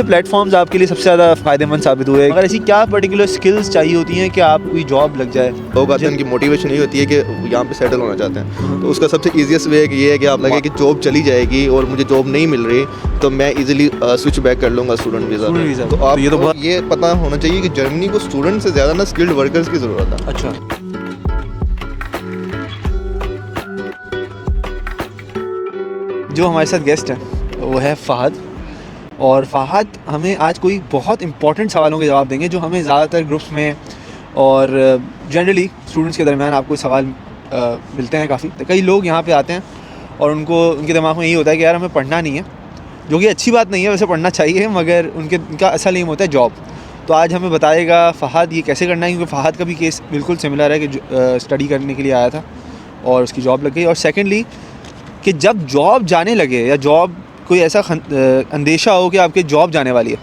Platforms आपके लिए सबसे ज़्यादा फ़ायदेमंद साबित हुए? अगर ऐसी क्या पर्टिकुलर स्किल्स चाहिए होती हैं कि आप कोई जॉब लग जाए? लोग आते हैं, उनकी मोटिवेशन यही होती है कि यहाँ पे सेटल होना चाहते हैं। तो उसका सबसे ईजीएस्ट वे ये है कि आप लगे कि जॉब चली जाएगी और मुझे जॉब नहीं मिल रही तो मैं इजीली स्विच बैक कर लूँगा स्टूडेंट वीज़ा। तो आप ये पता होना चाहिए कि जर्मनी को स्टूडेंट से ज़्यादा ना स्किल्ड वर्कर्स की ज़रूरत है। अच्छा, जो हमारे साथ गेस्ट हैं वो है फ़हद, और फ़हद हमें आज कोई बहुत इंपॉर्टेंट सवालों के जवाब देंगे जो हमें ज़्यादातर ग्रुप्स में और जनरली स्टूडेंट्स के दरमियान आपको सवाल मिलते हैं काफ़ी। तो कई लोग यहाँ पे आते हैं और उनके दिमाग में यही होता है कि यार हमें पढ़ना नहीं है, जो कि अच्छी बात नहीं है, वैसे पढ़ना चाहिए, मगर उनका असल एम होता है जॉब। तो आज हमें बताएगा फ़हद ये कैसे करना है, क्योंकि फ़हद का भी केस बिल्कुल सिमिलर है कि स्टडी करने के लिए आया था और उसकी जॉब लग गई। और सेकेंडली कि जब जॉब जाने लगे या जॉब कोई ऐसा अंदेशा हो कि आपके जॉब जाने वाली है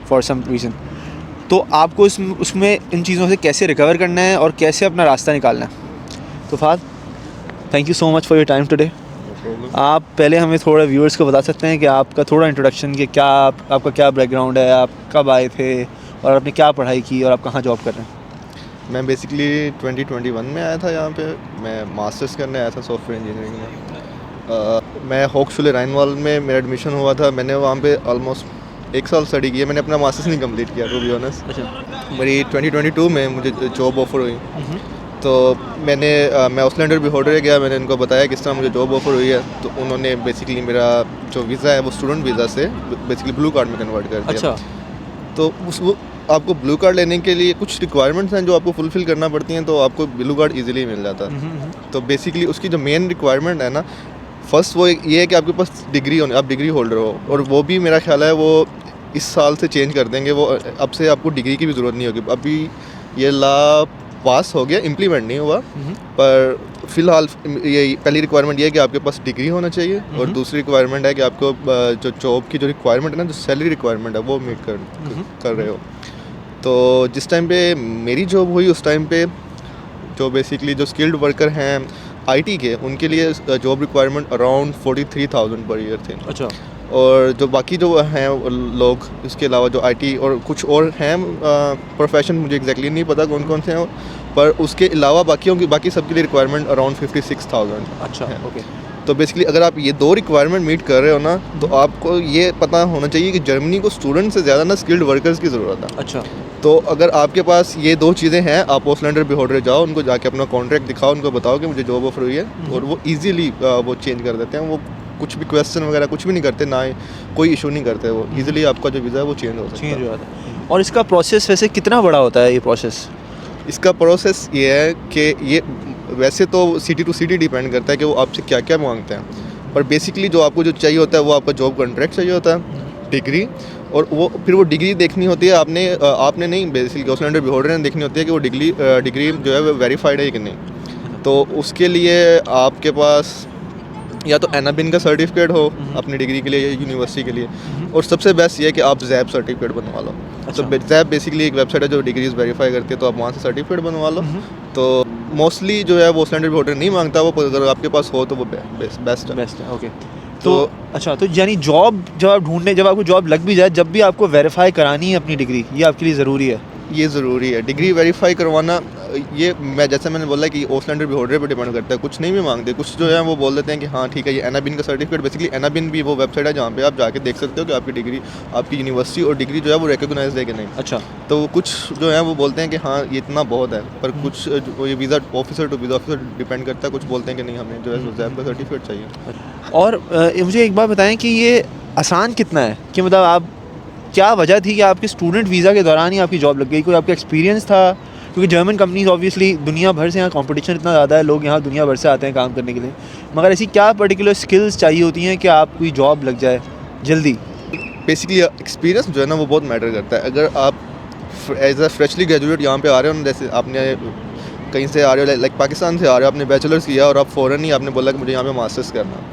फॉर सम रीज़न, तो आपको उसमें इन चीज़ों से कैसे रिकवर करना है और कैसे अपना रास्ता निकालना है। तो Fahd, thank you so much for your time today. आप पहले हमें थोड़ा व्यूअर्स को बता सकते हैं कि आपका थोड़ा इंट्रोडक्शन कि क्या आपका क्या बैकग्राउंड है, आप कब आए थे और आपने क्या पढ़ाई की और आप कहाँ जॉब कर रहे हैं? मैं बेसिकली 2021 में आया था यहाँ पे। मैं मास्टर्स करने आया था सॉफ्टवेयर इंजीनियरिंग में। मैं होक्सुले राइनवाल में मेरा एडमिशन हुआ था। मैंने वहाँ पे ऑलमोस्ट 1 साल स्टडी किया। मैंने अपना मास्टर्स नहीं कंप्लीट किया, टू बी ऑनेस्ट। अच्छा, मेरी 2022 में मुझे जॉब ऑफ़र हुई। तो मैं ऑसलैंडर बिहोल्डर गया, मैंने उनको बताया किस तरह मुझे जॉब ऑफ़र हुई है। तो उन्होंने बेसिकली मेरा जो वीज़ा है वो स्टूडेंट वीज़ा से बेसिकली ब्लू कार्ड में कन्वर्ट कर दिया। अच्छा, तो वो आपको ब्लू कार्ड लेने के लिए कुछ रिक्वायरमेंट्स हैं जो आपको फुलफ़िल करना पड़ती हैं, तो आपको ब्लू कार्ड इजीली मिल जाता है। तो बेसिकली उसकी जो मेन रिक्वायरमेंट है ना, फर्स्ट वो ये है कि आपके पास डिग्री होनी, आप डिग्री होल्डर हो। और वो भी मेरा ख्याल है वो इस साल से चेंज कर देंगे। वो अब से आपको डिग्री की भी ज़रूरत नहीं होगी। अभी ये ला पास हो गया, इम्प्लीमेंट नहीं हुआ, पर फ़िलहाल ये पहली रिक्वायरमेंट ये है कि आपके पास डिग्री होना चाहिए। और दूसरी रिक्वायरमेंट है कि आपको जो जॉब की जो रिक्वायरमेंट है ना, जो सैलरी रिक्वायरमेंट है वो मीट कर रहे हो। तो जिस टाइम पे मेरी जॉब हुई उस टाइम पे जो बेसिकली जो स्किल्ड वर्कर हैं आईटी के, उनके लिए job requirement around 43,000 per year थे। अच्छा, और जो बाकी जो हैं लोग, इसके अलावा जो आईटी और कुछ और हैं प्रोफेशन, मुझे एग्जैक्टली नहीं पता कौन कौन से हैं, पर उसके अलावा बाकी सबके लिए रिक्वायरमेंट अराउंड 56,000। अच्छा, ओके। तो बेसिकली अगर आप ये 2 रिक्वायरमेंट मीट कर रहे हो ना, तो आपको ये पता होना चाहिए कि जर्मनी को स्टूडेंट से ज़्यादा ना स्किल्ड वर्कर्स की ज़रूरत है। अच्छा, तो अगर आपके पास ये 2 चीज़ें हैं, आप ऑसलैंडर बिहोल्डर जाओ, उनको जाके अपना कॉन्ट्रैक्ट दिखाओ, उनको बताओ कि मुझे जॉब ऑफर हुई है, और वो ईजीली वो चेंज कर देते हैं। वो कुछ भी क्वेश्चन वगैरह कुछ भी नहीं करते, ना कोई इशू नहीं करते। वो ईजिली आपका जो वीज़ा है वो चेंज हो सकता है। चेंज हो जाता है। और इसका प्रोसेस वैसे कितना बड़ा होता है ये प्रोसेस? इसका प्रोसेस ये है कि ये वैसे तो सिटी टू सिटी डिपेंड करता है कि वो आपसे क्या क्या मांगते हैं, पर बेसिकली जो आपको जो चाहिए होता है वो आपका जॉब कॉन्ट्रैक्ट चाहिए होता है, डिग्री, और वो फिर वो डिग्री देखनी होती है। आपने नहीं, बेसिकली ऑसलैंडर बिहोल्डर ने देखनी होती है कि वो डिग्री जो है वो वेरीफाइड है कि नहीं। तो उसके लिए आपके पास या तो एनाबिन का सर्टिफिकेट हो अपनी डिग्री के लिए या यूनिवर्सिटी के लिए, और सबसे बेस्ट ये है कि आप जैब सर्टिफिकेट बनवा लो। तो जैब बेसिकली एक वेबसाइट है जो डिग्रीज वेरीफाई करती है, तो आप वहाँ से सर्टिफिकेट बनवा लो। तो मोस्टली जो है वो ऑसलैंडर बिहोल्डर नहीं मांगता, वो अगर आपके पास हो तो वो बेस्ट है। ओके। तो अच्छा, तो यानी जॉब जब आपको जॉब लग भी जाए, जब भी आपको वेरीफाई करानी है अपनी डिग्री, ये आपके लिए ज़रूरी है? ये ज़रूरी है डिग्री वेरीफाई करवाना। ये जैसे मैंने बोला कि ऑसलैंडर बिहोल्डर पे डिपेंड करता है। कुछ नहीं भी मांगते, कुछ जो है वो बोल देते हैं कि हाँ ठीक है, ये एनाबिन का सर्टिफिकेट। बेसिकली एनाबिन भी वो वेबसाइट है जहाँ पे आप जाके देख सकते हो कि आपकी डिग्री, आपकी यूनिवर्सिटी और डिग्री जो है वो रिकॉग्नाइज्ड है कि नहीं। अच्छा, तो कुछ जो है वो बोलते हैं कि हाँ ये इतना बहुत है, पर कुछ ये visa officer to visa officer depend करता है। कुछ बोलते हैं कि नहीं, हमें जो है जैब का सर्टिफिकेट चाहिए। और मुझे एक बात बताएं कि ये आसान कितना है, कि मतलब आप क्या वजह थी कि आपके स्टूडेंट वीज़ा के दौरान ही आपकी जॉब लग गई? कोई आपका एक्सपीरियंस था? क्योंकि जर्मन कंपनीज ऑब्वियसली दुनिया भर से, यहाँ कंपटीशन इतना ज़्यादा है, लोग यहाँ दुनिया भर से आते हैं काम करने के लिए, मगर ऐसी क्या पर्टिकुलर स्किल्स चाहिए होती हैं कि आप कोई जॉब लग जाए जल्दी? बेसिकली एक्सपीरियंस जो है ना वो बहुत मैटर करता है। अगर आप एज अ फ्रेशली ग्रेजुएट यहाँ पे आ रहे हो ना, जैसे आपने कहीं से आ रहे हो, लाइक पाकिस्तान से आ रहे हो, आपने बैचलर्स किया और आप फ़ौरन ही आपने बोला कि मुझे यहाँ पे मास्टर्स करना,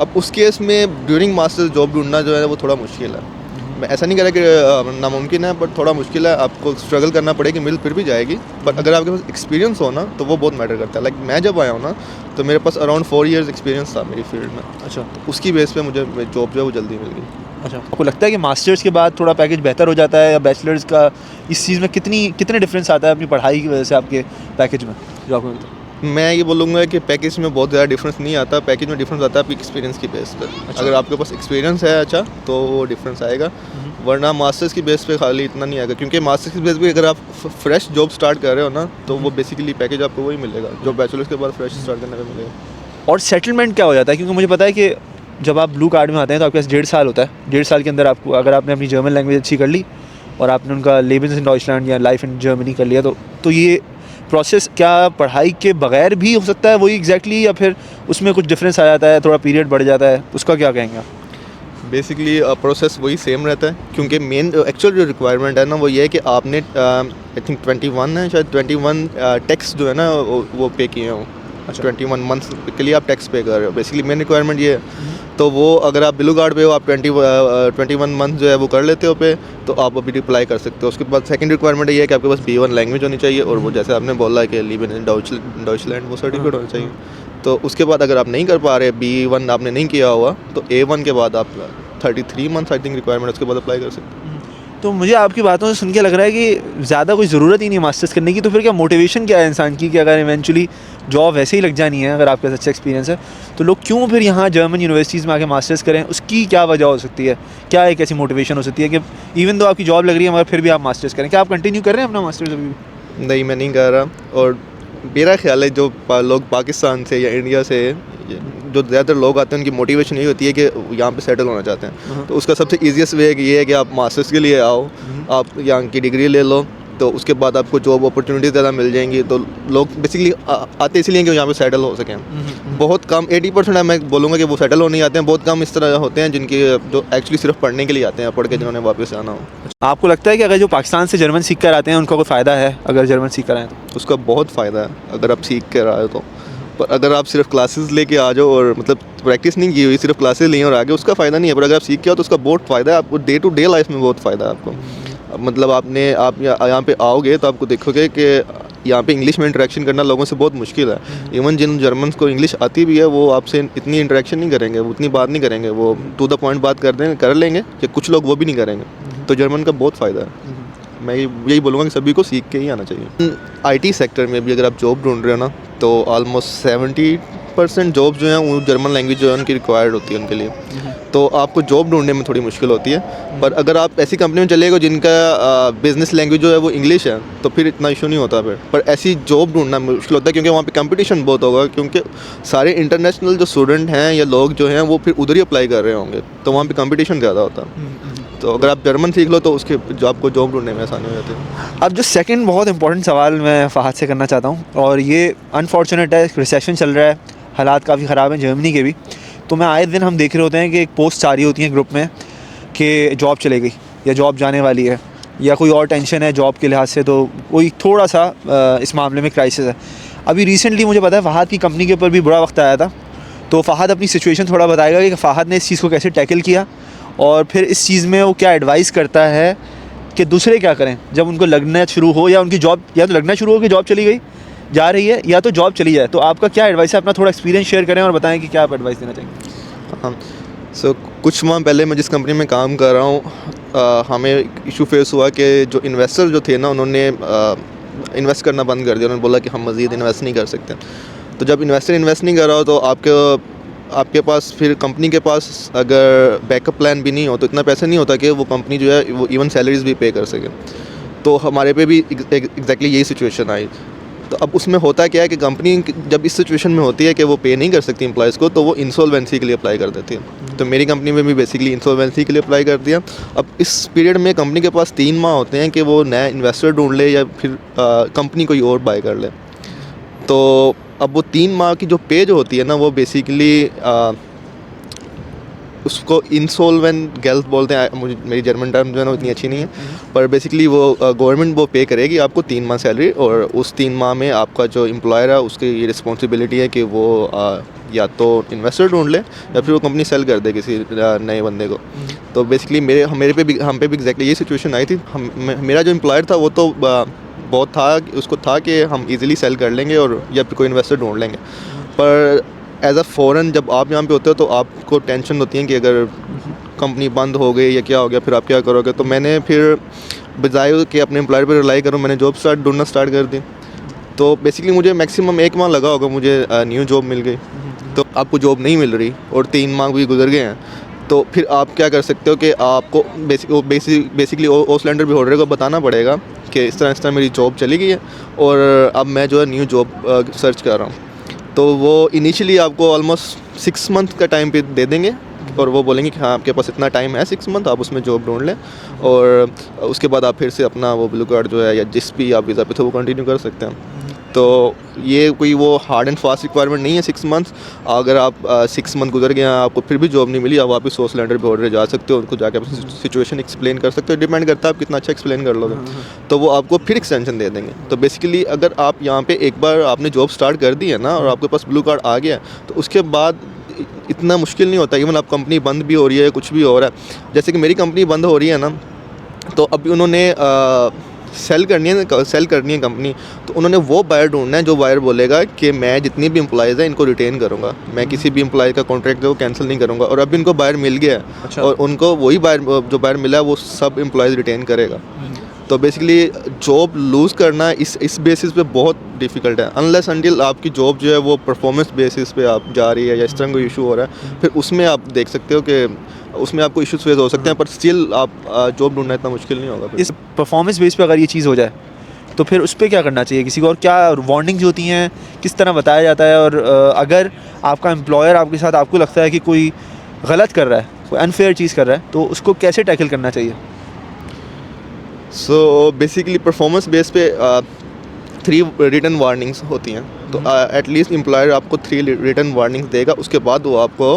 अब उस केस में ड्यूरिंग मास्टर्स जॉब ढूंढना जो है वो थोड़ा मुश्किल है। मैं ऐसा नहीं कह रहा कि नामुमकिन है, बट थोड़ा मुश्किल है। आपको स्ट्रगल करना पड़ेगी, मिल फिर भी जाएगी, बट अगर आपके पास एक्सपीरियंस हो ना तो वो बहुत मैटर करता है। लाइक मैं जब आया हूँ ना, तो मेरे पास अराउंड 4 years एक्सपीरियंस था मेरी फील्ड में। अच्छा, तो उसकी बेस पे मुझे जॉब जो है वो जल्दी मिल गई। अच्छा, आपको लगता है कि मास्टर्स के बाद थोड़ा पैकेज बेहतर हो जाता है या बैचलर्स का इस चीज़ में कितने डिफरेंस आता है अपनी पढ़ाई की वजह से आपके पैकेज में जो आपको मिलता है? मैं ये बोलूँगा कि पैकेज में बहुत ज़्यादा डिफरेंस नहीं आता, पैकेज में डिफरेंस आता है आपकी एक्सपीरियंस की बेस पर। अच्छा। अगर आपके पास एक्सपीरियंस है अच्छा तो वो डिफरेंस आएगा, वरना मास्टर्स की बेस पे खाली इतना नहीं आएगा, क्योंकि मास्टर्स की बेस पे अगर आप फ्रेश जॉब स्टार्ट कर रहे हो ना तो वो बेसिकली पैकेज आपको वही मिलेगा जो बैचलर्स के बाद फ्रेश स्टार्ट करने में मिलेगा। और सेटलमेंट क्या हो जाता है? क्योंकि मुझे पता है कि जब आप ब्लू कार्ड में आते हैं तो आपके पास 1.5 साल होता है। 1.5 साल के अंदर आपको, अगर आपने अपनी जर्मन लैंग्वेज अच्छी कर ली और आपने उनका लेबन्स इन डॉइचलैंड या लाइफ इन जर्मनी कर लिया तो ये प्रोसेस क्या पढ़ाई के बगैर भी हो सकता है वही एग्जैक्टली, या फिर उसमें कुछ डिफरेंस आ जाता है, थोड़ा पीरियड बढ़ जाता है, उसका क्या कहेंगे आप? बेसिकली प्रोसेस वही सेम रहता है, क्योंकि मेन एक्चुअल जो रिक्वायरमेंट है ना वो ये है कि आपने आई थिंक 21 है शायद 21 टैक्स जो है ना वो पे किए हों। अच्छा। 21 मंथ्स के लिए आप टैक्स पे कर रहे हो, बेसिकली मेन रिक्वायरमेंट ये है। तो वो अगर आप ब्लू कार्ड पे हो, आप 21 मंथ जो है वो कर लेते हो पे, तो आप अभी अप्लाई कर सकते हो। उसके बाद सेकंड रिक्वायरमेंट ये है कि आपके पास B1 लैंग्वेज होनी चाहिए, और वो जैसे आपने बोला है कि लिव इन डॉइचलैंड वो सर्टिफिकेट होना चाहिए। तो उसके बाद अगर आप नहीं कर पा रहे, B1 आपने नहीं किया हुआ, तो A1 के बाद आप 33 मंथ आई थिंक रिक्वायरमेंट, उसके बाद अप्लाई कर सकते हैं। तो मुझे आपकी बातों से सुन के लग रहा है कि ज़्यादा कोई ज़रूरत ही नहीं मास्टर्स करने की। तो फिर क्या मोटिवेशन क्या है इंसान की कि अगर इवेंचुअली जॉब वैसे ही लग जानी है, अगर आपके पास अच्छा एक्सपीरियंस है, तो लोग क्यों फिर यहाँ जर्मन यूनिवर्सिटीज़ में आके मास्टर्स करें? उसकी क्या वजह हो सकती है? क्या एक ऐसी मोटिवेशन हो सकती है कि इवन दो आपकी जॉब लग रही है मगर फिर भी आप मास्टर्स करें? क्या आप कंटिन्यू कर रहे हैं अपना मास्टर्स अभी भी? नहीं, मैं नहीं कर रहा, और मेरा ख्याल है जो लोग पाकिस्तान से या इंडिया से जो ज़्यादातर लोग आते हैं उनकी मोटिवेशन यही होती है कि यहाँ पे सेटल होना चाहते हैं। तो उसका सबसे ईजीएस्ट वे ये है कि आप मास्टर्स के लिए आओ, आप यहाँ की डिग्री ले लो, तो उसके बाद आपको जॉब अपॉर्चुनिटी ज़्यादा मिल जाएंगी। तो लोग बेसिकली आते इसलिए कि वो यहाँ पे सेटल हो सकें। बहुत कम 80% मैं बोलूँगा कि वो सेटल होने आते हैं, बहुत कम इस तरह होते हैं जिनकी जो एक्चुअली सिर्फ पढ़ने के लिए आते हैं, पढ़ के जिन्होंने वापस आना हो। आपको लगता है कि अगर जो पाकिस्तान से जर्मन सीख कर आते हैं उनका कोई फ़ायदा है अगर जर्मन सीख कर आए तो? उसका बहुत फ़ायदा है अगर आप सीख कर आए तो। पर अगर आप सिर्फ क्लासेस लेके आ जाओ और मतलब प्रैक्टिस नहीं की हुई, सिर्फ क्लासेस ली और आगे, उसका फ़ायदा नहीं है। पर अगर आप सीख के आओ तो उसका बहुत फ़ायदा है आपको, डे टू डे लाइफ में बहुत फ़ायदा है आपको। मतलब आप यहाँ पे आओगे तो आपको देखोगे कि यहाँ पे इंग्लिश में इंटरेक्शन करना लोगों से बहुत मुश्किल है। इवन जिन जर्मन्स को इंग्लिश आती भी है वो आपसे इतनी इंटरेक्शन नहीं करेंगे, वो उतनी बात नहीं करेंगे, वो टू द पॉइंट बात कर लेंगे, कि कुछ लोग वो भी नहीं करेंगे। तो जर्मन का बहुत फ़ायदा है। मैं यही बोलूँगा कि सभी को सीख के ही आना चाहिए। IT सेक्टर में भी अगर आप जॉब ढूंढ रहे हो ना, तो ऑलमोस्ट 70% जॉब जो है वो जर्मन लैंग्वेज जो है उनकी रिक्वायर्ड होती है उनके लिए। तो आपको जॉब ढूंढने में थोड़ी मुश्किल होती है। पर अगर आप ऐसी कंपनी में चले गए जिनका बिज़नेस लैंग्वेज जो है वो इंग्लिश है, तो फिर इतना इशू नहीं होता फिर। पर ऐसी जॉब ढूंढना मुश्किल होता है क्योंकि वहाँ पे कंपटीशन बहुत होगा, क्योंकि सारे इंटरनेशनल जो स्टूडेंट हैं या लोग जो हैं वो फिर उधर ही अप्लाई कर रहे होंगे, तो वहाँ पे कंपटीशन ज़्यादा होता है। तो अगर आप जर्मन सीख लो तो उसके जो आपको जॉब ढूंढने में आसानी हो जाती है। अब जो सेकंड बहुत इंपॉर्टेंट सवाल मैं फ़हाद से करना चाहता हूँ, और ये अनफॉर्चुनेट है, रिसेशन चल रहा है, हालात काफ़ी ख़राब हैं जर्मनी के भी। तो मैं आए दिन हम देख रहे होते हैं कि एक पोस्ट आ रही होती है ग्रुप में कि जॉब चले गई या जॉब जाने वाली है या कोई और टेंशन है जॉब के लिहाज से, तो कोई थोड़ा सा इस मामले में क्राइसिस है। अभी रिसेंटली मुझे पता है फ़हाद की कंपनी के ऊपर भी बुरा वक्त आया था, तो फ़हाद अपनी सिचुएशन थोड़ा बताएगा कि फ़हाद ने इस चीज़ को कैसे टैकल किया और फिर इस चीज़ में वो क्या एडवाइस करता है कि दूसरे क्या करें जब उनको लगना शुरू हो, या उनकी जॉब या तो लगना शुरू हो कि जॉब चली गई जा रही है, या तो जॉब चली जाए। तो आपका क्या एडवाइस है? अपना थोड़ा एक्सपीरियंस शेयर करें और बताएं कि क्या आप एडवाइस देना चाहेंगे। हाँ, सो कुछ माह पहले मैं जिस कंपनी में काम कर रहा हूँ, हमें इशू फेस हुआ कि जो इन्वेस्टर जो थे ना, उन्होंने इन्वेस्ट करना बंद कर दिया। उन्होंने बोला कि हम मज़ीद इन्वेस्ट नहीं कर सकते। तो जब इन्वेस्टर इन्वेस्ट नहीं कर रहा हो तो आपके पास फिर कंपनी के पास अगर बैकअप प्लान भी नहीं हो तो इतना पैसा नहीं होता कि वो कंपनी जो है वो इवन सैलरीज भी पे कर सके। तो हमारे पे भी एग्जैक्टली यही सिचुएशन आई। तो अब उसमें होता क्या है कि कंपनी जब इस सिचुएशन में होती है कि वो पे नहीं कर सकती एम्प्लॉयज़ को, तो वो इंसॉल्वेंसी के लिए अप्लाई कर देती है। तो मेरी कंपनी में भी बेसिकली इंसॉल्वेंसी के लिए अप्लाई कर दिया। अब इस पीरियड में कंपनी के पास 3 माह होते हैं कि वो नया इन्वेस्टर ढूंढ ले या फिर कंपनी कोई और बाय कर ले। तो अब वो 3 माह की जो पे जो होती है ना, वो बेसिकली उसको इंसॉल्वेंट गेल्फ बोलते हैं। मुझे मेरी जर्मन टर्म जो है ना इतनी अच्छी नहीं है, पर बेसिकली वो गवर्नमेंट वो पे करेगी आपको 3 माह सैलरी, और उस 3 माह में आपका जो एम्प्लॉयर है उसकी ये रिस्पॉन्सिबिलिटी है कि वो या तो इन्वेस्टर ढूंढ ले या फिर वो कंपनी सेल कर दे किसी नए बंदे को। तो बेसिकली हम पे भी एग्जैक्टली यही सिचुएशन आई थी। मेरा जो एम्प्लॉयर था वो तो बहुत था, उसको था कि हम इजीली सेल कर लेंगे और या फिर कोई इन्वेस्टर ढूंढ लेंगे। पर एज अ फ़ॉरेन जब आप यहाँ पे होते हो तो आपको टेंशन होती है कि अगर कंपनी बंद हो गई या क्या हो गया, फिर आप क्या करोगे। तो मैंने फिर बजाय कि अपने एम्प्लॉयर पर रिलाई करूँ, मैंने जॉब ढूंढना स्टार्ट कर दी। तो बेसिकली मुझे मैक्सिमम 1 माह लगा होगा, मुझे न्यू जॉब मिल गई। तो आपको जॉब नहीं मिल रही और 3 माह भी गुजर गए हैं, तो फिर आप क्या कर सकते हो कि आपको बेसिकली ओसलैंडर भी होल्डर को बताना पड़ेगा कि इस तरह मेरी जॉब चली गई है और अब मैं जो है न्यू जॉब सर्च कर रहा हूँ। तो वो इनिशियली आपको ऑलमोस्ट 6 मंथ का टाइम पे दे देंगे और वो बोलेंगे कि हाँ आपके पास इतना टाइम है 6 मंथ, आप उसमें जॉब ढूंढ लें और उसके बाद आप फिर से अपना वो ब्लू कार्ड जो है या जिस भी आप वीज़ा पे थे वो कंटिन्यू कर सकते हैं। तो ये कोई वो हार्ड एंड फास्ट रिक्वायरमेंट नहीं है 6 मंथ। अगर आप 6 मंथ गुजर गए हैं, आपको फिर भी जॉब नहीं मिली, आप वापस ओसलैंडर पे ऑर्डर जा सकते हो, उनको जाकर अपनी सिचुएशन एक्सप्लेन कर सकते हो। डिपेंड करता है आप कितना अच्छा एक्सप्लेन कर लोगे, तो वो आपको फिर एक्सटेंशन दे देंगे। तो बेसिकली अगर आप यहाँ पे एक बार आपने जॉब स्टार्ट कर दी है ना और आपके पास ब्लू कार्ड आ गया, तो उसके बाद इतना मुश्किल नहीं होता। इवन आप कंपनी बंद भी हो रही है, कुछ भी हो रहा है, जैसे कि मेरी कंपनी बंद हो रही है ना, तो अभी उन्होंने सेल करनी है कंपनी, तो उन्होंने वो बायर ढूंढना है जो बायर बोलेगा कि मैं जितनी भी एम्प्लॉयज़ हैं इनको रिटेन करूँगा, मैं किसी भी एम्प्लॉय का कॉन्ट्रैक्ट जो कैंसिल नहीं करूँगा। और अभी इनको बायर मिल गया है। अच्छा। और उनको वही बायर जो बायर मिला है वो सब एम्प्लॉयज़ रिटेन करेगा। तो बेसिकली जॉब लूज़ करना इस बेसिस पे बहुत डिफ़िकल्ट है, अनलेस अंटिल आपकी जॉब जो है वो परफॉर्मेंस बेसिस पे आप जा रही है या इस तरह कोई इशू हो रहा है, फिर उसमें आप देख सकते हो कि उसमें आपको इश्यूज फेस हो सकते हैं, पर स्टिल आप जॉब ढूंढना इतना मुश्किल नहीं होगा। इस परफॉर्मेंस बेस पे अगर ये चीज़ हो जाए तो फिर उस पर क्या करना चाहिए किसी को, और क्या वार्निंग्स होती हैं, किस तरह बताया जाता है, और अगर आपका एम्प्लॉयर आपके साथ आपको लगता है कि कोई गलत कर रहा है, कोई अनफेयर चीज़ कर रहा है, तो उसको कैसे टैकल करना चाहिए? सो बेसिकली परफॉर्मेंस बेस पे 3 रिटन वार्निंग्स होती हैं। तो एटलीस्ट एम्प्लॉयर आपको 3 रिटन वार्निंग्स देगा, उसके बाद वो आपको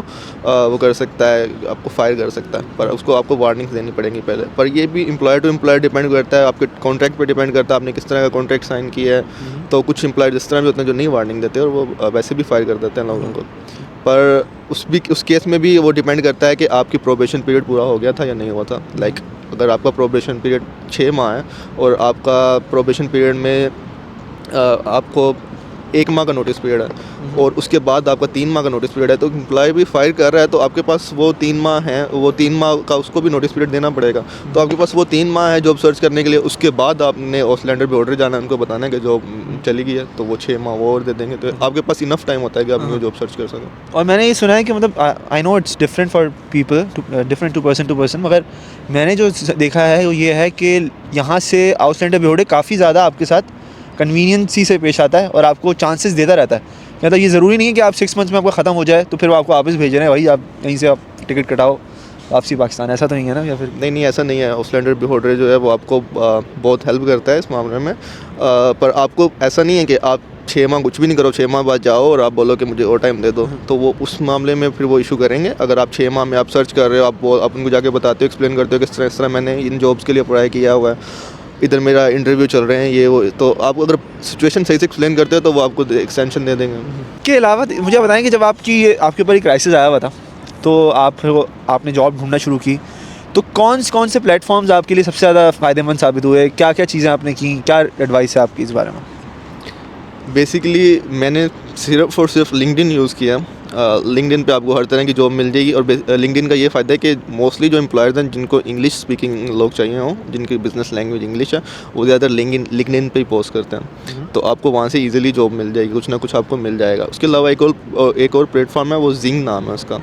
वो कर सकता है, आपको फायर कर सकता है, पर उसको आपको वार्निंग्स देनी पड़ेंगी पहले। पर ये भी एम्प्लॉयर टू एम्प्लॉयर डिपेंड करता है, आपके कॉन्ट्रैक्ट पे डिपेंड करता है, आपने किस तरह का कॉन्ट्रैक्ट साइन किया है। तो कुछ एम्प्लॉयर जिस तरह भी होते हैं जो नहीं वार्निंग देते और वो वैसे भी फायर कर देते हैं लोगों को। पर उस केस में भी वो डिपेंड करता है कि आपकी प्रोबेशन पीरियड पूरा हो गया था या नहीं हुआ था। लाइक अगर आपका प्रोबेशन पीरियड 6 माह है और आपका प्रोबेशन पीरियड में आपको 1 माह का नोटिस पीरियड है और उसके बाद आपका 3 माह का नोटिस पीरियड है, तो एम्प्लॉय भी फायर कर रहा है, तो आपके पास वो 3 माह है, वो 3 माह का उसको भी नोटिस पीरियड देना पड़ेगा। तो आपके पास वो 3 माह है जॉब सर्च करने के लिए, उसके बाद आपने ओसलैंडर पे ऑर्डर जाना है, उनको बताना है कि जॉब चली गई है, तो वो 6 माह वो और दे देंगे। तो आपके पास इनफ टाइम होता है कि आप न्यू जॉब सर्च कर सकें। और मैंने ये सुना है कि मतलब I know it's different for people, different to person, मगर मैंने जो देखा है वो ये है कि यहाँ से ओसलैंडर पे काफ़ी ज़्यादा आपके साथ कन्वीनियंसी से पेश आता है और आपको चांसेस देता रहता है। मतलब ये ज़रूरी नहीं है कि आप 6 मंथ्स में आपका ख़त्म हो जाए तो फिर वो आपको वापस भेज रहे हैं, भाई आप यहीं से आप टिकट कटाओ वापसी पाकिस्तान, ऐसा तो नहीं है ना? या फिर नहीं, ऐसा नहीं है। ओसलैंडर पे होल्डर जो है वो आपको बहुत हेल्प करता है इस मामले में। पर आपको ऐसा नहीं है कि आप 6 माह कुछ भी नहीं करो, 6 माह बाद जाओ और आप बोलो कि मुझे और टाइम दे दो, तो वो उस मामले में फिर वो इशू करेंगे। अगर आप 6 माह में आप सर्च कर रहे हो, आप उनको जाके बताते हो, एक्सप्लेन करते हो कि इस तरह मैंने इन जॉब्स के लिए अप्लाई किया हुआ है, इधर मेरा इंटरव्यू चल रहे हैं, ये वो, तो आप अगर सिचुएशन सही से एक्सप्लेन करते हो तो वो आपको एक्सटेंशन दे देंगे। के अलावा मुझे बताएं कि जब आपके ऊपर एक क्राइसिस आया हुआ था तो आपने जॉब ढूंढना शुरू की, तो कौन से प्लेटफॉर्म्स आपके लिए सबसे ज़्यादा फ़ायदेमंद साबित हुए? क्या क्या चीज़ें आपने की? क्या एडवाइस है आपकी इस बारे में? बेसिकली मैंने सिर्फ और सिर्फ लिंक्डइन यूज़ किया। लिंक्डइन पे आपको हर तरह की जॉब मिल जाएगी। और लिंक्डइन का ये फ़ायदा है कि मोस्टली जो एम्प्लॉयर्स हैं जिनको इंग्लिश स्पीकिंग लोग चाहिए हों, जिनकी बिजनेस लैंग्वेज इंग्लिश है, वो ज़्यादातर लिंक्डइन पे ही पोस्ट करते हैं। तो आपको वहाँ से इजीली जॉब मिल जाएगी, कुछ ना कुछ आपको मिल जाएगा। उसके अलावा एक और प्लेटफॉर्म है, वो जिंग नाम है उसका।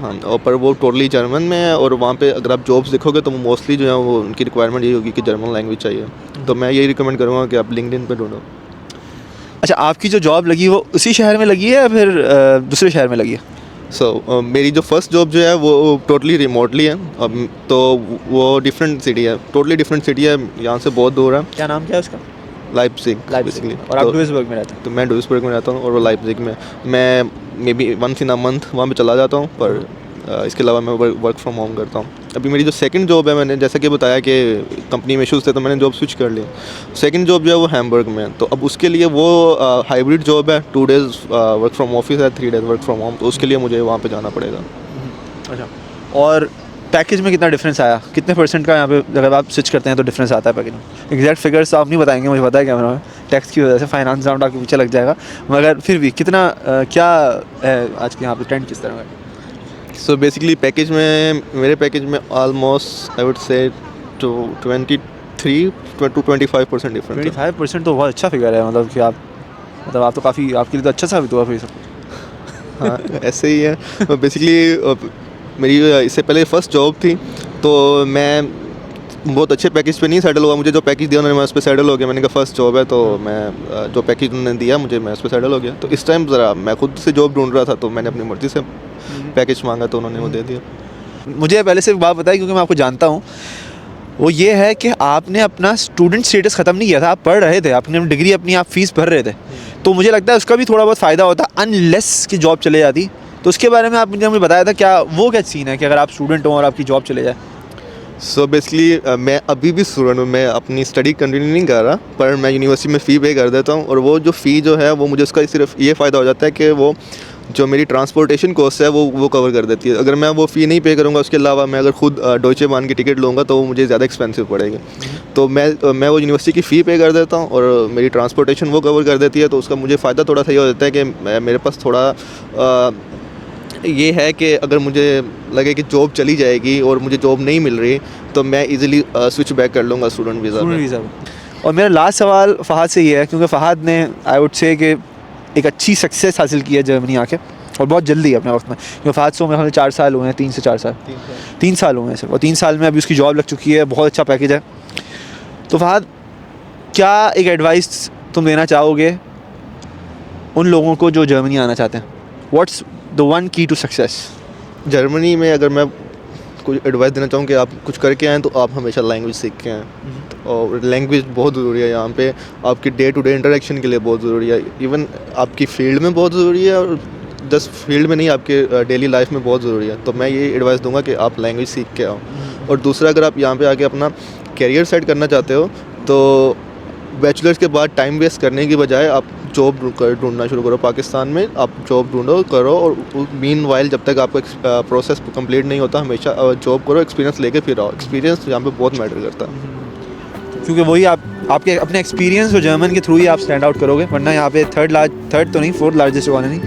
हाँ, और पर वो टोटली जर्मन में है और वहाँ पे अगर आप जॉब्स देखोगे तो वो मोस्टली जो है वो उनकी रिक्वायरमेंट ये होगी कि जर्मन लैंग्वेज चाहिए। तो मैं यही रिकमेंड करूँगा कि आप लिंक्डइन पे ढूंढो। अच्छा, आपकी जो जॉब लगी वो उसी शहर में लगी है या फिर दूसरे शहर में लगी है? मेरी जो फर्स्ट जॉब जो है वो टोटली रिमोटली है। तो वो डिफरेंट सिटी है, टोटली डिफरेंट सिटी है, यहाँ से बहुत दूर है। क्या नाम क्या है उसका? Leipzig basically. और आप डुइसबर्ग में रहते हैं? तो मैं डुइसबर्ग में रहता हूँ और वो लाइप्जिग में। मैं maybe once in a month वहाँ पे चला जाता हूँ, पर इसके अलावा मैं वर्क फ्रॉम होम करता हूँ। अभी मेरी जो सेकंड जॉब है, मैंने जैसा कि बताया कि कंपनी में इशूज़ थे तो मैंने जॉब स्विच कर लिया। सेकंड जॉब जो है वो हैम्बर्ग में है, तो अब उसके लिए वो हाइब्रिड जॉब है, 2 डेज़ वर्क फ्रॉम ऑफिस है, 3 डेज़ वर्क फ्रॉम होम, तो उसके लिए मुझे वहाँ पे जाना पड़ेगा। अच्छा, और पैकेज में कितना डिफरेंस आया? कितने % का यहाँ पे जब आप स्विच करते हैं तो डिफरेंस आता है पैकेज में? एग्जैक्ट फिगर्स आप नहीं बताएंगे, मुझे पता है कैमरा में टैक्स की वजह से फाइनेंस राउंड आपके पीछे लग जाएगा, मगर फिर भी कितना क्या है आज के यहाँ पे ट्रेंड किस तरह का? सो बेसिकली पैकेज में, मेरे पैकेज में almost I would say 23 to 25% difference है। 25% तो बहुत अच्छा फिगर है, मतलब कि आप तो काफ़ी, आपके लिए तो अच्छा साबित हुआ फिर सब। हाँ ऐसे ही है। बेसिकली मेरी इससे पहले फर्स्ट जॉब थी, तो मैं बहुत अच्छे पैकेज पे नहीं सेटल हुआ। मुझे जो पैकेज दिया उन्होंने, मैं उस पर सेटल हो गया। मैंने कहा फर्स्ट जॉब है, तो मैं जो पैकेज उन्होंने दिया मुझे, मैं उस पर सेटल हो गया। तो इस टाइम ज़रा मैं खुद से जॉब ढूंढ रहा था, तो मैंने अपनी मर्ज़ी से पैकेज मांगा, तो उन्होंने वो दे दिया। मुझे पहले से एक बात बताई, क्योंकि मैं आपको जानता हूँ, वो ये है कि आपने अपना स्टूडेंट स्टेटस ख़त्म नहीं किया था। आप पढ़ रहे थे, आपने डिग्री अपनी, आप फीस भर रहे थे। तो मुझे लगता है उसका भी थोड़ा बहुत फ़ायदा होता, अनलेस की जॉब चले जाती। तो उसके बारे में आप मुझे बताया था, क्या वो क्या सीन है कि अगर आप स्टूडेंट हो और आपकी जॉब चले जाए? सो बेसिकली मैं अभी भी स्टूडेंट हूँ, मैं अपनी स्टडी कंटिन्यू नहीं कर रहा, पर मैं यूनिवर्सिटी में फ़ी पे कर देता हूँ। और वो जो फ़ी जो है वो मुझे उसका सिर्फ ये फ़ायदा हो जाता है कि वो जो मेरी ट्रांसपोर्टेशन कॉस्ट है वो कवर कर देती है। अगर मैं वो फ़ी नहीं पे करूँगा, उसके अलावा मैं अगर खुद डॉइचे बान की टिकट लूँगा तो वो मुझे ज़्यादा एक्सपेंसिव पड़ेगी। तो मैं वो यूनिवर्सिटी की फ़ी पे कर देता हूँ और मेरी ट्रांसपोर्टेशन वो कवर कर देती है। तो उसका मुझे फ़ायदा थोड़ा सा ये हो जाता है कि मेरे पास थोड़ा ये है कि अगर मुझे लगे कि जॉब चली जाएगी और मुझे जॉब नहीं मिल रही, तो मैं इजीली स्विच बैक कर लूँगा स्टूडेंट वीज़ा पे। और मेरा लास्ट सवाल फ़हाद से ये है, क्योंकि फ़हाद ने आई वुड से कि एक अच्छी सक्सेस हासिल की है जर्मनी आके, और बहुत जल्दी अपने वक्त में। क्योंकि फ़हाद से मेरे 4 साल हुए हैं, 3 से 4 साल, 3 साल हुए हैं सिर्फ, और 3 साल में अभी उसकी जॉब लग चुकी है, बहुत अच्छा पैकेज है। तो फ़हाद, क्या एक एडवाइस तुम देना चाहोगे उन लोगों को जो जर्मनी आना चाहते हैं? व्हाट्स द वन की टू सक्सेस? जर्मनी में अगर मैं कुछ एडवाइस देना चाहूँ कि आप कुछ करके आएँ, तो आप हमेशा लैंग्वेज सीख के आएँ। और लैंग्वेज बहुत ज़रूरी है यहाँ पे, आपकी डे टू डे इंटरेक्शन के लिए बहुत ज़रूरी है। इवन आपकी फील्ड में बहुत ज़रूरी है, और जस्ट फील्ड में नहीं, आपके डेली लाइफ में बहुत ज़रूरी है। तो मैं ये एडवाइस दूंगा कि आप लैंग्वेज सीख के आओ। और दूसरा, अगर आप यहाँ पे आके अपना करियर सेट करना चाहते हो, तो बैचलर्स के बाद टाइम वेस्ट करने की बजाय आप जॉब ढूंढना शुरू करो। पाकिस्तान में आप जॉब ढूंढो, करो, और मीनवाइल जब तक आपका प्रोसेस कंप्लीट नहीं होता, हमेशा जॉब करो, एक्सपीरियंस लेके फिर आओ। एक्सपीरियंस यहाँ पे बहुत मैटर करता है, क्योंकि वही आपके अपने एक्सपीरियंस और जर्मन के थ्रू ही आप स्टैंड आउट करोगे। वरना यहाँ पे थर्ड तो नहीं, 4th लार्जेस्ट इकोनॉमी,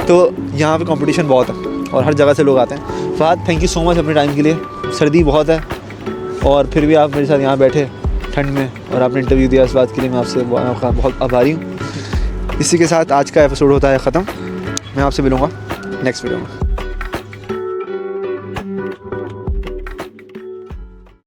तो यहाँ पे कंपटीशन बहुत है और हर जगह से लोग आते हैं। Fahadh, thank you so much अपने टाइम के लिए। सर्दी बहुत है और फिर भी आप मेरे साथ यहाँ बैठे ठंड में और आपने इंटरव्यू दिया, इस बात के लिए मैं आपसे बहुत आभारी हूँ। इसी के साथ आज का एपिसोड होता है ख़त्म। मैं आपसे मिलूँगा नेक्स्ट वीडियो में।